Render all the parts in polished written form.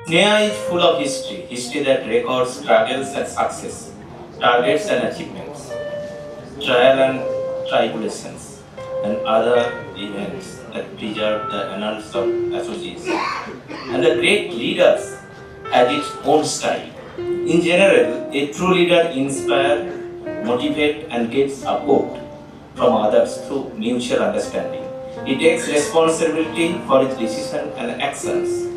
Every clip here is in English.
Nea is full of history that records struggles and success, targets and achievements, trial and tribulations, and other events that preserve the annals of association. And the great leaders has its own style. In general, a true leader inspires, motivates, and gets support from others through mutual understanding. He takes responsibility for his decisions and actions.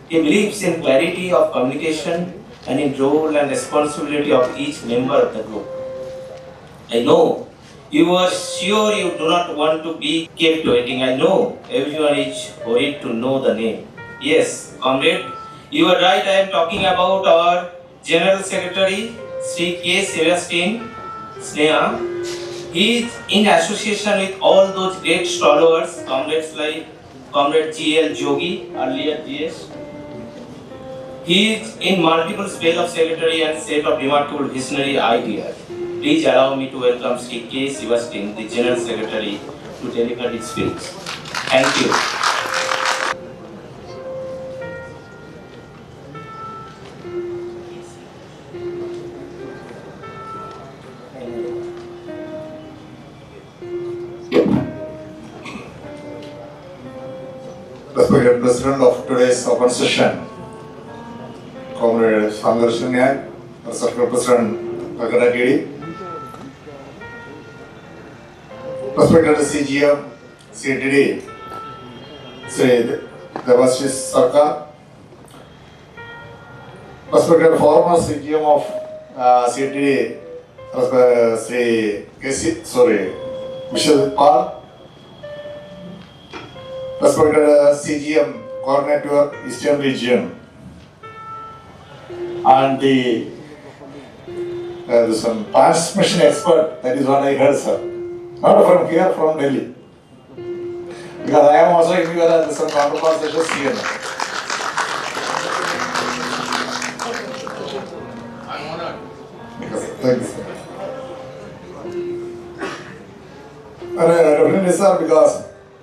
He believes in clarity of communication and in role and responsibility of each member of the group. I know you are sure you do not want to be kept waiting. I know everyone is worried to know the name. Yes, comrade, you are right. I am talking about our General Secretary, Sri K. Sebastian Sneha. He is in association with all those great stalwarts, comrades like Comrade G.L. Jogi, earlier GS. He is in multiple spells of secretary and set of remarkable visionary ideas. Please allow me to welcome Sri K. Sebastian, the General Secretary, to deliver his speech. Thank you. Respected President of today's open session, Comrade Sangarshan Nayak, Respected President Raghunath Giri, Respected CGM, CTD, Sri Devashish Sarkar, Respected former CGM of CTD, Sri Vishal Pal, Respected CGM Coordinator Eastern Region, and the some transmission expert, that is what I heard, sir. Not from here, from Delhi. Because I am also in your some counterparts such as CNN. I'm honored. Thank you, sir. Definitely, sir, because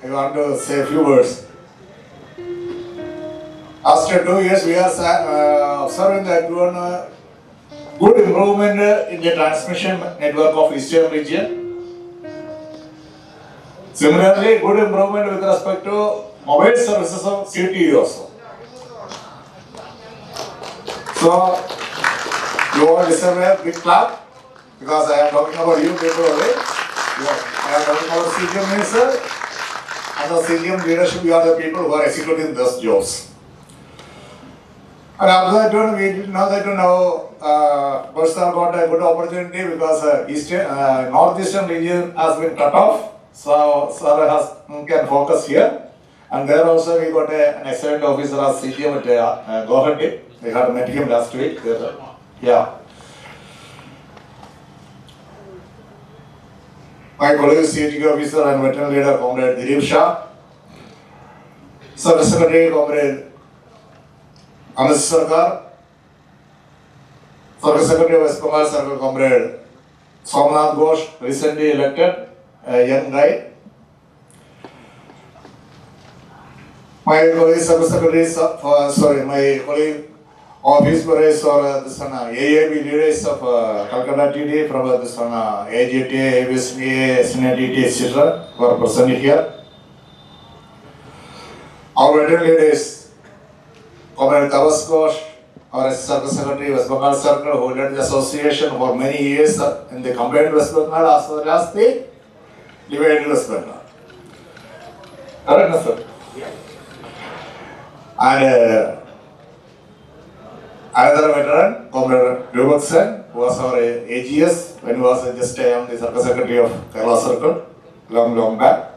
I want to say a few words. After 2 years, we are observing that good improvement in the transmission network of Eastern region. Similarly, good improvement with respect to mobile services of CTE also. So, you all deserve a big clap because I am talking about you people only. I am talking about CGM minister. And the CGM leadership, you are the people who are executing those jobs. And after that, we did know that personal got a good opportunity because northeastern region has been cut off. So sir can focus here. And there also we got an excellent officer as CGM at Guwahati. We had met him last week. Yeah. My colleague CHG officer and veteran leader, Comrade Dilip Shah, Service Secretary, Comrade Anas Sarkar, Service Secretary of West Bengal Circle, Comrade Somnath Ghosh, recently elected, a young guy. My colleague Service Secretary, my colleague Office Boys or AAB leaders of Calcutta TD from AGTA, ABSNA, SNATT, etc. who are present here. Our veteran leaders, Comrade Tabas Ghosh, our Service Secretary, West Bengal Circle, who led the association for many years in the combined West Bengal as well as the divided West Bengal. Correct, sir? And another veteran, Comrade Rubak Sen, who was our AGS when he was just the Circle Secretary of Kerala Circle, long back.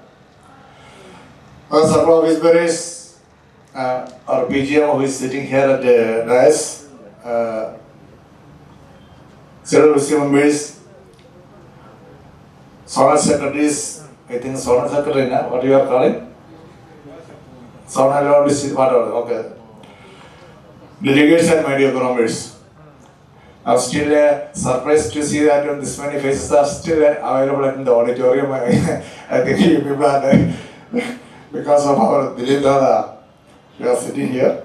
Our Circle of Isberis, our PGM who is sitting here at the dais, several members, Zonal Secretaries, I think Zonal Secretary, what you are calling? Zonal whatever, okay. Delegates and my dear comrades, I'm still surprised to see that this many faces are still available in the auditorium. I think you people are because of our Dilip Dada, we are sitting here.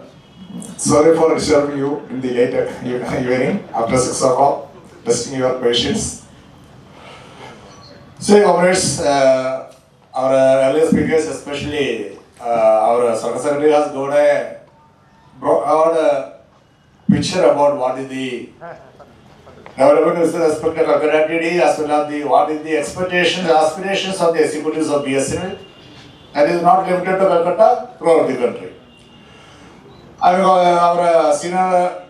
Sorry for disturbing you in the late evening after 6 o'clock, testing your patience. So, comrades, our earlier speakers, especially our Circus Secretary, has got a broad picture about what is the development with respect to connectivity as well as what is the expectations, aspirations of the executives of BSNL. That is not limited to Calcutta, throughout the country. And our senior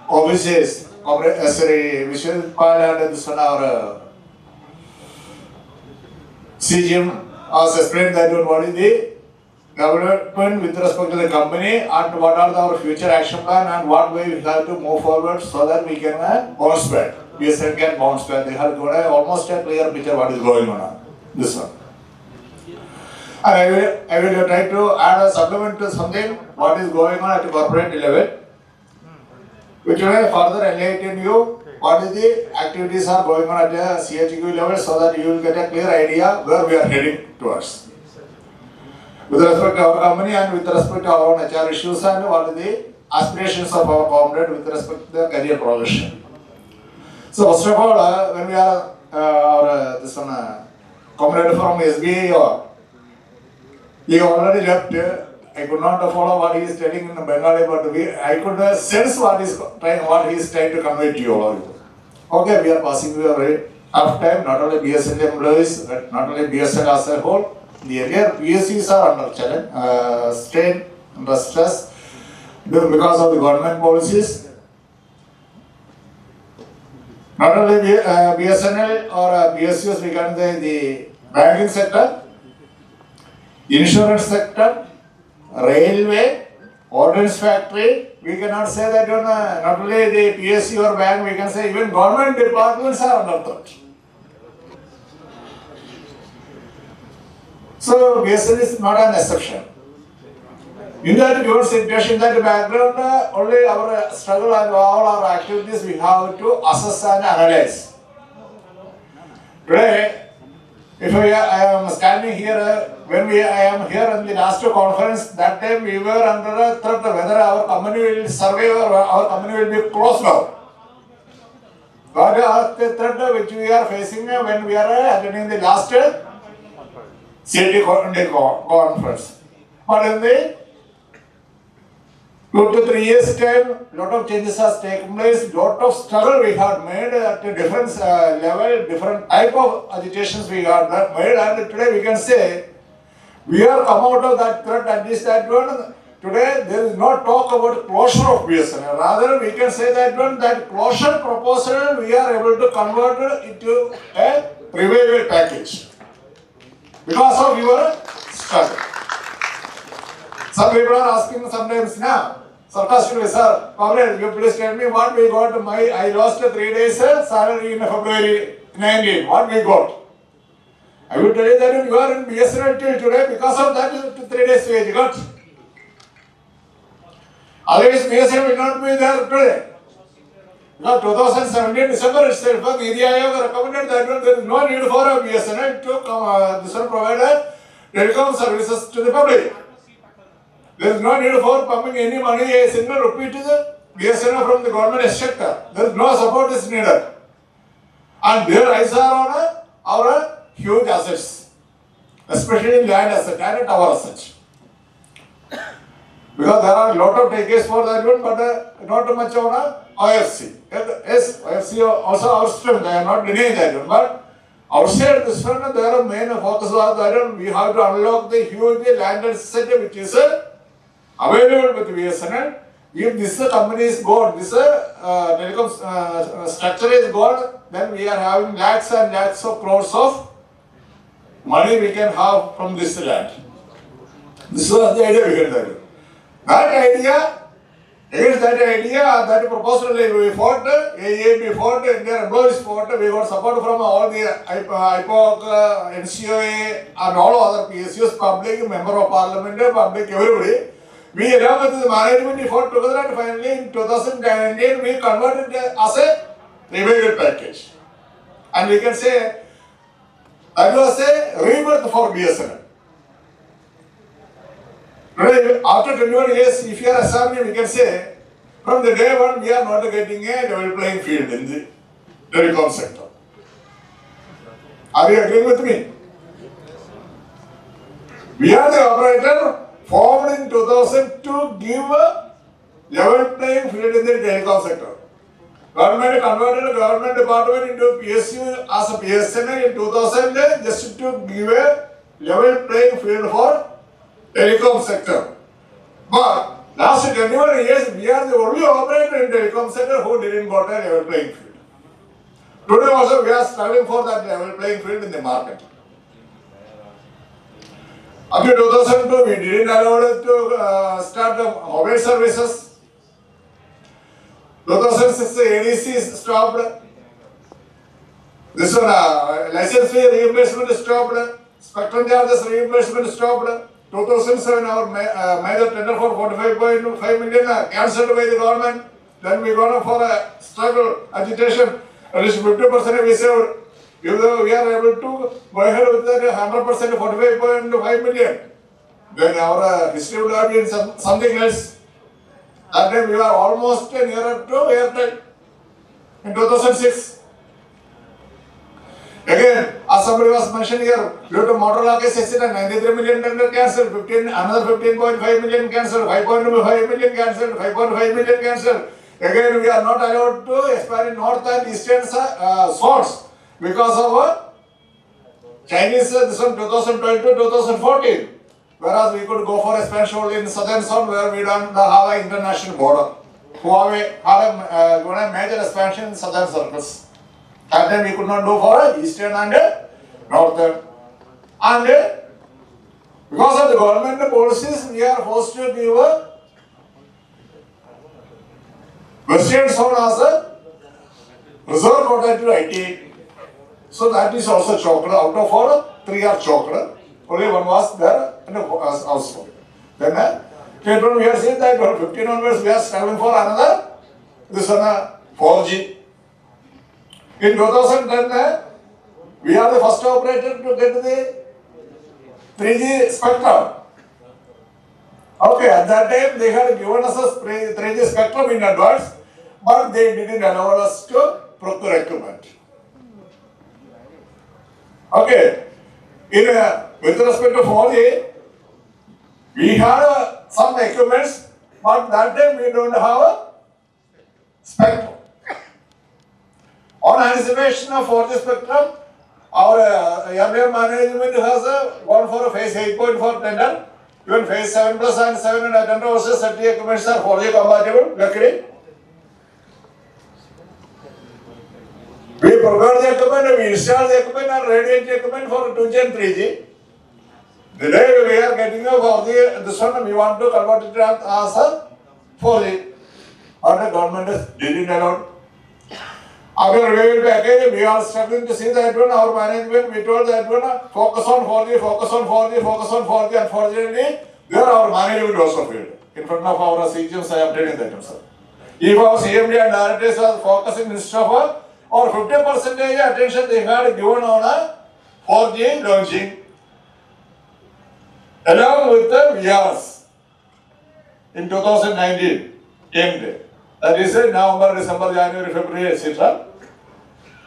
officers, sorry, Vishal Pal and this one, our CGM has explained that what is the development with respect to the company and what are our future action plan and what way we have to move forward so that we can bounce back. BSN can bounce back. They have got almost a clear picture what is going on. This one. And I will try to add a supplement to something what is going on at the corporate level, which will further enlighten you what is the activities are going on at the CHQ level so that you will get a clear idea where we are heading towards. With respect to our company and with respect to our own HR issues and what are the aspirations of our comrade with respect to the career progression. So first of all, when we are this one comrade from SBI, he already left. I could not follow what he is telling in Bengali, but I could sense what he is trying to convey to you all. Okay, we are passing through a very tough time. Not only BSNL employees, but not only BSNL as a whole. The earlier PSUs are under challenge, strain, under stress because of the government policies. Not only BSNL or PSUs, we can say the banking sector, insurance sector, railway, ordnance factory. We cannot say that not only the PSU or bank, we can say even government departments are under threat. So BSNL is not an exception. In that given situation, in that background, only our struggle and all our activities we have to assess and analyze. Today, if I am standing here, when I am here in the last conference, that time we were under a threat whether our company will survive or our company will be closed down. What is the threat which we are facing when we are attending the last CIT conference? But in the 2 to 3 years time, lot of changes has taken place, lot of struggle we have made at a different level, different type of agitations we have made, and today we can say we are come out of that threat, at least that one. Today there is no talk about closure of BSNL, rather we can say that one, that closure proposal we are able to convert it into a revival package because of your struggle. Some people are asking sometimes now, sarcastically, sir, comrade, you please tell me what we got. I lost 3 days salary in February 19. What we got? I will tell you that you are in BSNL till today because of that 3 days wage you got. Otherwise, BSNL will not be there today. Now, 2017 December itself, Niti Aayog recommended that there is no need for a BSNL to provide telecom services to the public. There is no need for pumping any money, a single rupee to the BSNL from the government sector. There is no support is needed. And their eyes are on our huge assets, especially land asset and tower asset. Because there are a lot of takers for that one, but not much on OFC. Yes, OFC also our strength, I am not denying that one. But outside this one, there are main focus on that one. We have to unlock the huge land asset which is available with BSNL. If this company is gone, this telecom structure is gone, then we are having lakhs and lakhs of crores of money we can have from this land. This was the idea behind that. That idea, against that idea, that proposal we fought, AEB fought, Indian employees fought, we got support from all the IPOC, NCOA and all other PSUs, public, member of parliament, public, everybody. We along with the management, we fought together and finally in 2019 we converted it as a revival package. And we can say that was a rebirth for BSNL. Today, after 21 years, if you are examining, we can say, from the day one, we are not getting a level playing field in the telecom sector. Are you agreeing with me? We are the operator formed in 2000 to give a level playing field in the telecom sector. Government converted the government department into PSU as a PSNA in 2000 just to give a level playing field for telecom sector. But last 21 years, we are the only operator in telecom sector who didn't got a level playing field. Today also we are struggling for that level playing field in the market. Up to 2002, we didn't allow it to start the mobile services. 2006, the ADC stopped. This one, license fee reimbursement stopped. Spectrum charges reimbursement stopped. 2007, our major tender for 45.5 million cancelled by the government. Then we got up for a struggle, agitation. At least 50% we saved. If we are able to go ahead with that 100% 45.5 million, then our history would have been something else. That time we were almost nearer to Airtel in 2006. Again, as somebody was mentioned here, due to Motorola case accident, 93 million tender cancelled, another 15.5 million cancelled, 5.5 million cancelled, 5.5 million cancelled. Again, we are not allowed to expand in north and eastern zones because of Chinese, this one 2012 to 2014. Whereas we could go for expansion only in southern zone where we don't have an international border. Huawei had a major expansion in southern circles. That time we could not do for eastern and northern. And because of the government policies, we are forced to give a western zone as a reserve quota to IT. So that is also choked. Out of 4, 3 are choked. Only one was there and also. Then later on we are seeing that 15 onwards we are struggling for another, this one 4G. In 2010, we are the first operator to get the 3G spectrum. Okay, at that time they had given us a 3G spectrum in advance, but they didn't allow us to procure equipment. Okay, with respect to 4G, we had some equipments, but that time we don't have a spectrum. On anticipation of 4G spectrum, our earlier management has gone for a phase 8.4 tender. Even phase 7 plus and 7 and tender also 30 equipments are 4G compatible, luckily. We procured the equipment, we installed the equipment and radiate the equipment for 2G and 3G. The day we are getting a 4G, this one we want to convert it as a 4G. But the government didn't allow. After reviewing package, we are struggling to see that one. Our management, we told that one, focus on 4G, focus on 4G, focus on 4G. Unfortunately, there our management also failed. In front of our CGMs, I am telling that one, sir. If our CMD and directors are focusing instead of or 50% attention they had given on a 4G launching along with the VRs in 2019 end. That is November, December, January, February, etc.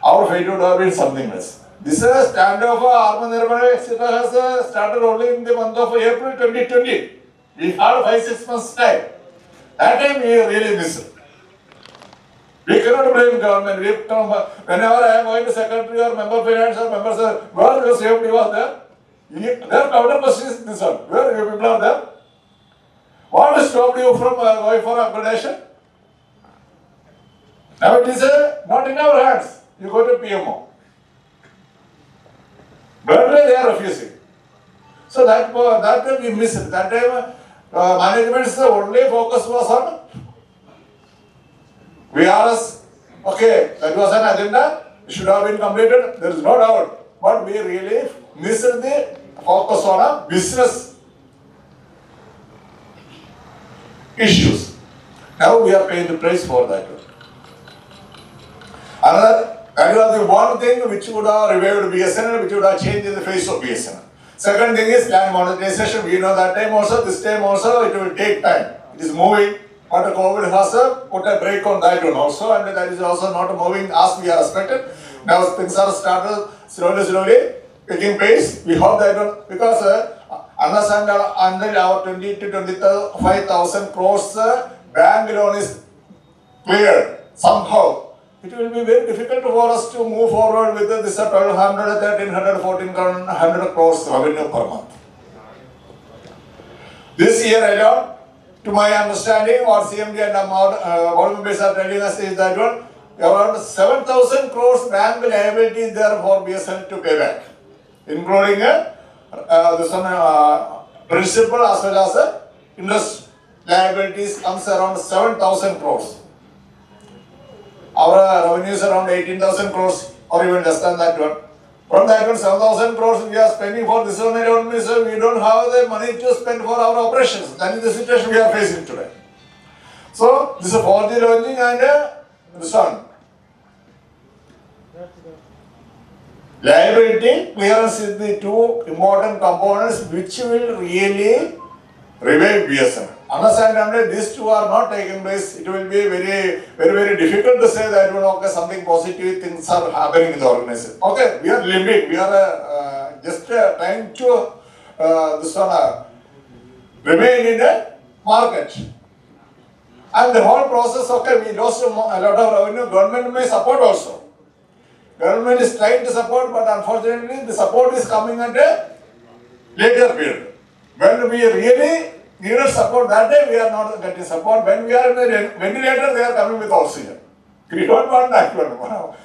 Our fate would have been something else. This standoff Atmanirbhar etc. has started only in the month of April 2020. We had 5-6 months time. That time we really missed it. We cannot blame government. Whenever I am going to secretary or member of finance or member say, where your safety was there? Their counter question is this one. Where you people are there? What stopped you from going for accreditation? Now it is not in our hands. You go to PMO. But they are refusing. So that time we missed it. That time management's only focus was on VRS. Okay, that was an agenda. It should have been completed. There is no doubt. But we really missed the focus on a business issues. Now we are paying the price for that. Another, the one thing which would have revived BSNL, which would have changed the face of BSNL. Second thing is land monetization. We know that time also, this time also, it will take time. It is moving, but the COVID has put a brake on that one also, and that is also not moving as we are expected. Now things are started slowly picking pace. We hope that one, because unless and until our 20 to 25,000 crores bank loan is cleared somehow, it will be very difficult for us to move forward with this 1,200, 1,300, 1,400 crores revenue per month. This year alone, to my understanding, what CMD and board members are telling us is that one, around 7,000 crores bank liability is there for BSNL to pay back, including this one, principal as well as interest liabilities comes around 7,000 crores. Our revenues around 18,000 crores or even less than that one. From that one, 7,000 crores we are spending for this one alone means we don't have the money to spend for our operations. That is the situation we are facing today. So this is 4G launching and this one. Liability clearance is the two important components which will really revive BSNL. Understand, these two are not taken place, it will be very difficult to say that okay, something positive things are happening in the organization. Okay, we are limping, we are just trying to this one, remain in the market. And the whole process, okay, we lost a lot of revenue, government may support also. Government is trying to support, but unfortunately the support is coming at a later period. When we really needed support that day, we are not getting support. When we are in the ventilator, they are coming with oxygen. We don't want that one.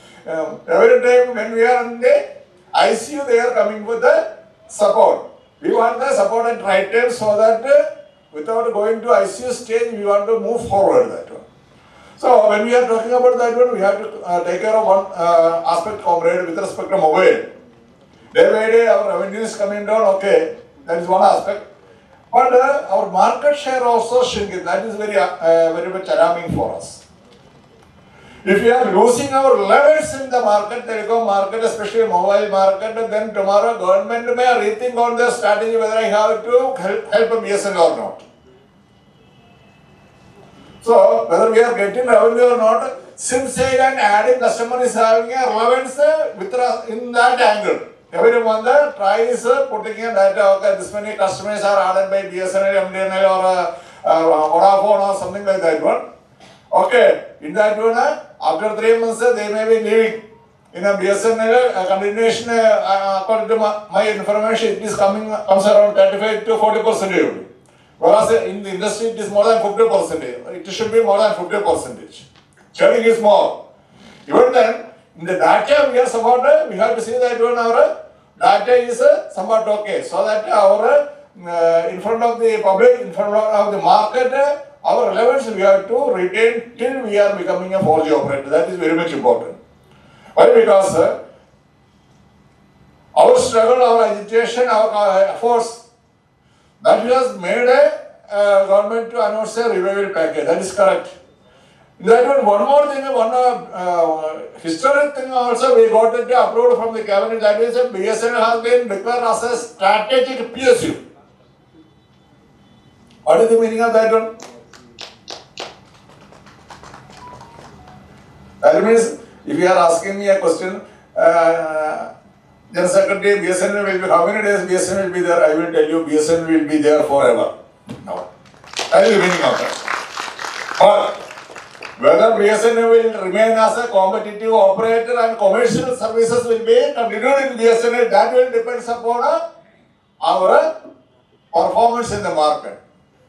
Every time when we are in the ICU, they are coming with the support. We want the support at right time so that without going to ICU stage, we want to move forward that one. So when we are talking about that one, we have to take care of one aspect, comrade, with respect to mobile. Day by day, our revenue is coming down, okay, that is one aspect. But our market share also shrinking. That is very much alarming for us. If we are losing our levels in the market, telecom market, especially mobile market, then tomorrow government may rethink on their strategy whether I have to help BSNL or not. So whether we are getting revenue or not, SIM sale and adding customer is having a relevance in that angle. Every month tries putting in data, okay, this many customers are added by BSNL, MDNL or Vodafone or something like that one. Okay, in that one, after 3 months they may be leaving. In a BSNL continuation, according to my information, it is comes around 35 to 40%. Whereas in the industry it is more than 50%. It should be more than 50%. Sharing is more. Even then, in the data we are somewhat, we have to see that when our data is somewhat okay, so that our in front of the public, in front of the market, our relevance we have to retain till we are becoming a 4G operator. That is very much important. Why? Because our struggle, our agitation, our efforts, that has made a government to announce a revival package. That is correct. That one more thing, one historic thing also we got it approved from the cabinet, that is BSNL has been declared as a strategic PSU. What is the meaning of that one? That means if you are asking me a question, General Secretary, BSNL will be, how many days BSNL will be there? I will tell you BSNL will be there forever. No. That is the meaning of that. But whether BSNL will remain as a competitive operator and commercial services will be continued in BSNL, that will depend upon our performance in the market.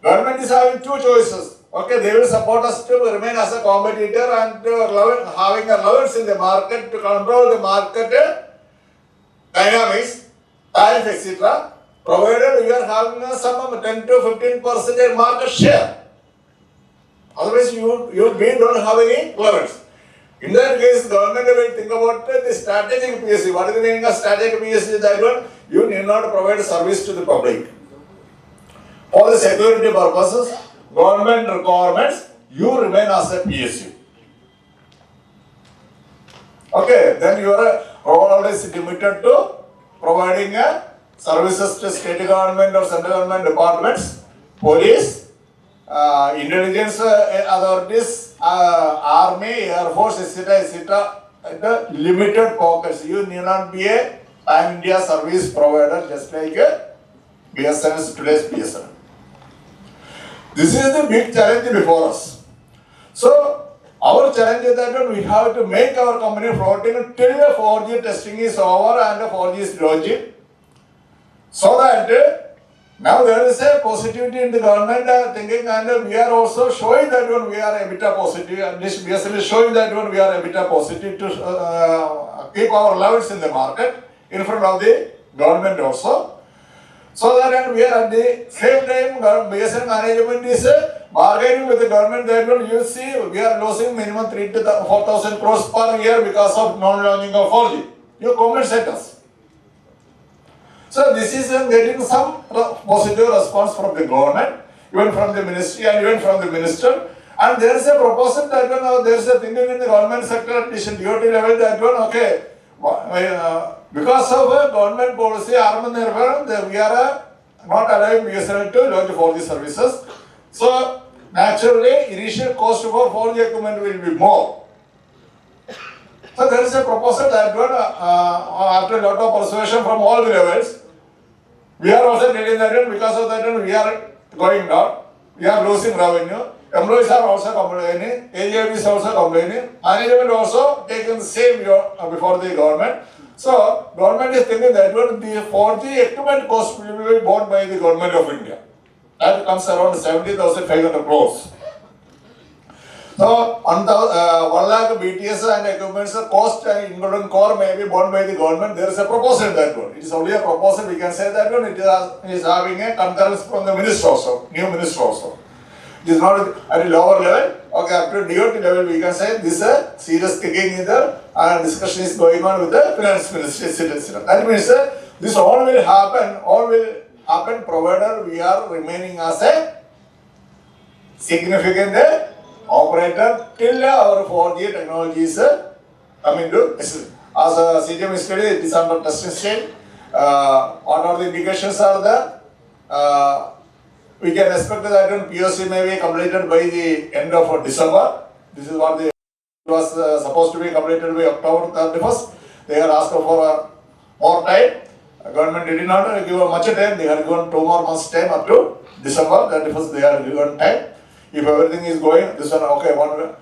Government is having two choices. Okay, they will support us to remain as a competitor and to having a levels in the market to control the market dynamics, tariff, etc. Provided we are having some 10 to 15% market share. Otherwise, you don't have any levels. In that case, government will think about the strategic PSU. What is the meaning of strategic PSU? That one, you need not provide service to the public. For the security purposes, government requirements, you remain as a PSU. Okay, then your role is limited to providing a services to state government or central government departments, police, intelligence authorities, army, air force, etc. The limited pockets. You need not be a pan-India service provider just like BSNL is today's BSNL. This is the big challenge before us. So, our challenge is that we have to make our company floating till the 4G testing is over and the 4G is launching. So that now there is a positivity in the government thinking, and we are also showing that one we are EBITDA positive, and this BSNL is showing that one we are EBITDA positive to keep our levels in the market in front of the government also. So that we are at the same time, BSNL management is bargaining with the government that one you see we are losing minimum 3,000 to 4,000 crores per year because of non-launching of 4G. You compensate us. So this is getting some positive response from the government, even from the ministry and even from the minister. And there is a proposal that one, there is a thinking in the government sector at least DOT level that one, okay, because of government policy, we are not allowing BSNL to launch 4G services. So naturally, initial cost for 4G equipment will be more. So there is a proposal that one, after a lot of persuasion from all the levels, we are also telling that one, because of that one, we are going down, we are losing revenue. Employees are also complaining, AGIB is also complaining, management also taking the same before the government. So government is thinking that one, the 4G equipment cost will be borne by the government of India. That comes around 70,500 crores. So, on the 1 lakh BTS and equipments cost including core may be borne by the government. There is a proposal that one. It is only a proposal. We can say that one. It is having a concurrence from the minister also, new minister also. It is not at a lower level. Okay, up to DOT level, we can say this is a serious thinking is there and discussion is going on with the finance ministry, etc. That means this all will happen provided we are remaining as a significant operator till our 4G technology is coming to as CGM study, it is under testing stage. What are the indications are there? We can expect that when POC may be completed by the end of December. This is what it was supposed to be completed by October 31st. They are asked for more time. Government did not give much time. They are given 2 more months time up to December 31st. They are given time. If everything is going, this one okay. One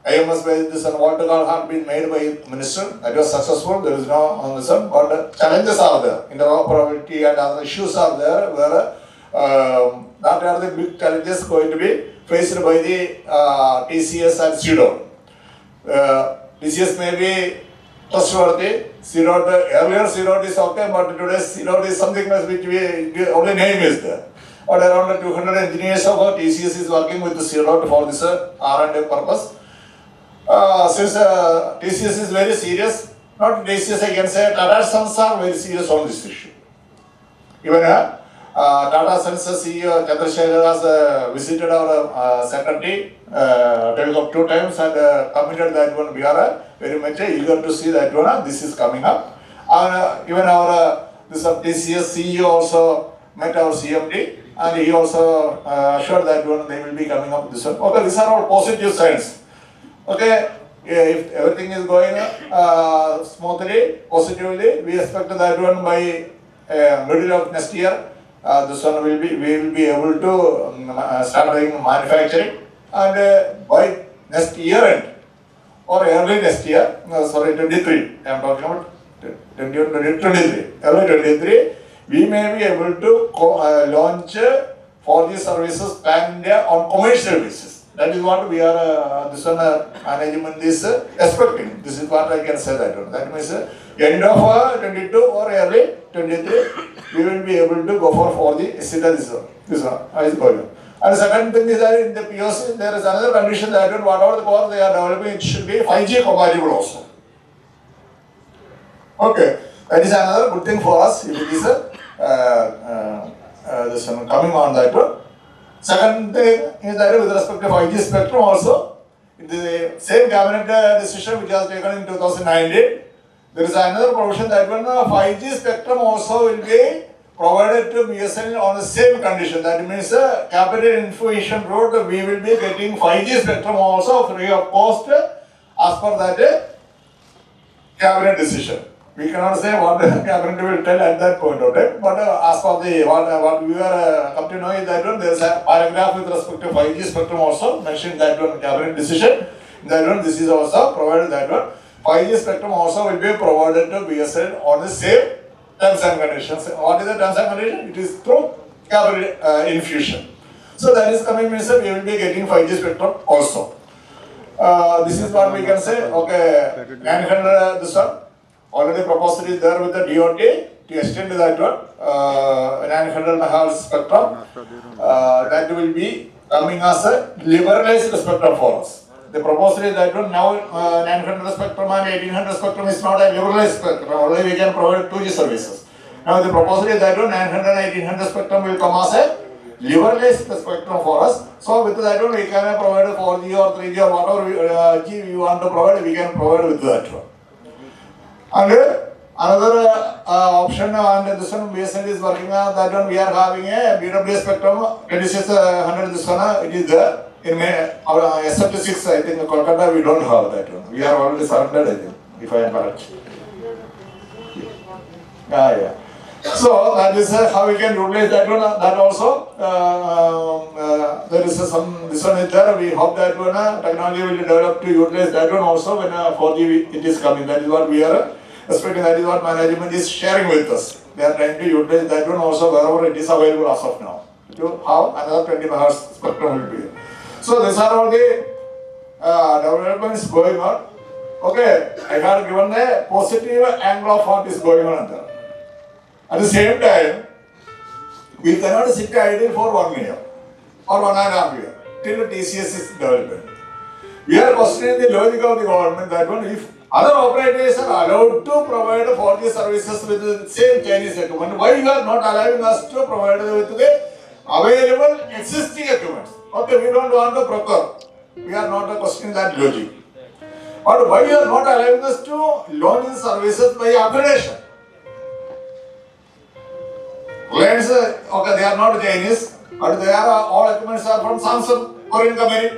IMS by this one water call had been made by minister. That was successful. There is no on this one, but challenges are there. Interoperability and other issues are there where that are the big challenges going to be faced by the TCS and CDOT. TCS may be trustworthy. CDOT, earlier CDOT is okay, but today CDOT is something which we only name is there. But around 200 engineers of TCS is working with the CDOT for this R&D purpose. Since TCS is very serious, not TCS I can say, Tata Sons are very serious on this issue. Even Tata Sons CEO Chandrasekhar has visited our secretary Telecom 2 times and committed that one. We are very much eager to see that one. This is coming up. Even our this TCS CEO also met our CMD and he also assured that one they will be coming up with this one. Okay, these are all positive signs. Okay, if everything is going smoothly, positively, we expect that one by middle of next year. This one we will be able to start doing manufacturing, and by next year end or early next year, 23, I am talking about 23, early 23, we may be able to launch 4G services pan-India on commercial basis. That is what we are, this one management is expecting. This is what I can say that one. That means end of 22 or early 23, we will be able to go for 4G, etc. This one is going on. And the second thing is that in the POC, there is another condition that whatever the core they are developing, it should be 5G compatible also. Okay, that is another good thing for us if it is this one coming on that one. Second thing is that with respect to 5G spectrum also, the same cabinet decision which was taken in 2019, There is another provision that when 5G spectrum also will be provided to BSNL on the same condition. That means Cabinet Information Road, we will be getting 5G spectrum also free of cost as per that Cabinet decision. We cannot say what the Cabinet will tell at that point of time, but as per the what we are come to know is that one, there is a paragraph with respect to 5G spectrum also mentioned that one Cabinet decision. That one, this is also provided that one. 5G spectrum also will be provided to BSNL on the same terms and conditions. What is the terms and conditions? It is through capital infusion. So that is coming means we will be getting 5G spectrum also. This is what we can say. Okay, 900 this one. Already proposal is there with the DOT to extend that one. 900 MHz spectrum. That will be coming as a liberalized spectrum for us. The proposal is that one now 900 spectrum and 1800 spectrum is not a liberalized spectrum. Only we can provide 2G services. Now the proposal is that one 900 and 1800 spectrum will come as a liberalized spectrum for us. So with that one we can provide 4G or 3G or whatever G we want to provide, we can provide with that one. And another option and this one BSNL is working on that one. We are having a BW spectrum 2600 this one it is there. In our SF6, I think Kolkata, we don't have that one. We are already surrendered, I think, if I am correct. Yeah. So that is how we can utilize that one. That also, there is some, this one is there. We hope that one technology will develop to utilize that one also when 4G it is coming. That is what we are expecting. That is what management is sharing with us. They are trying to utilize that one also wherever it is available as of now. To have another 20 MHz spectrum will be. So these are all the developments going on. Okay, I have given the positive angle of what is going on there. At the same time, we cannot sit idle for 1 year or 1.5 years till the TCS is developed. We are questioning the logic of the government that one if other operators are allowed to provide 4G services with the same Chinese equipment, why you are not allowing us to provide with the available existing equipment? Okay, we don't want to procure. We are not questioning that logic. But why you are not allowing us to launch the services by upgradation? Let's okay, they are not Chinese, but they are all equipments are from Samsung Korean company.